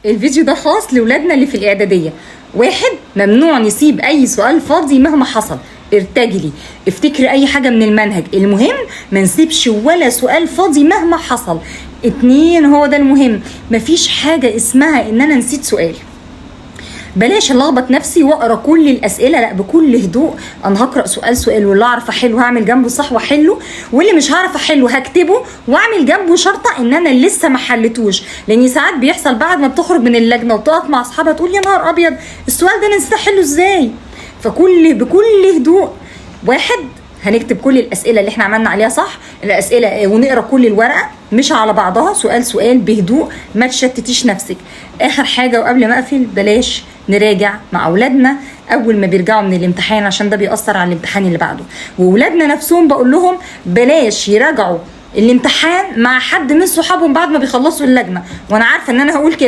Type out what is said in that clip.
الفيديو ده خاص لاولادنا اللي في الاعداديه. 1، ممنوع نسيب اي سؤال فاضي مهما حصل. ارتجلي، افتكري اي حاجه من المنهج، المهم ما نسيبش ولا سؤال فاضي مهما حصل. 2، هو ده المهم، مفيش حاجه اسمها ان انا نسيت سؤال. بلاش الخبط نفسي واقرا كل الاسئله، لا، بكل هدوء. انا هقرا سؤال واللي اعرف احله هعمل جنبه صح واحله، واللي مش هعرف احله هكتبه واعمل جنبه شرطه ان انا لسه ما حلتوش. لان ساعات بيحصل بعد ما بتخرج من اللجنه وتقف مع اصحابها تقول يا نهار ابيض السؤال ده انا نسيت احله ازاي. بكل هدوء. 1، هنكتب كل الاسئله اللي احنا عملنا عليها صح الاسئله، ونقرا كل الورقه مش على بعضها، سؤال بهدوء، ما تشتتيش نفسك. اخر حاجه وقبل ما اقفل، بلاش نراجع مع اولادنا اول ما بيرجعوا من الامتحان، عشان ده بيأثر على الامتحان اللي بعده. واولادنا نفسهم بقول لهم بلاش يراجعوا الامتحان مع حد من صحابهم بعد ما بيخلصوا اللجنه. وانا عارفه ان انا هقول كده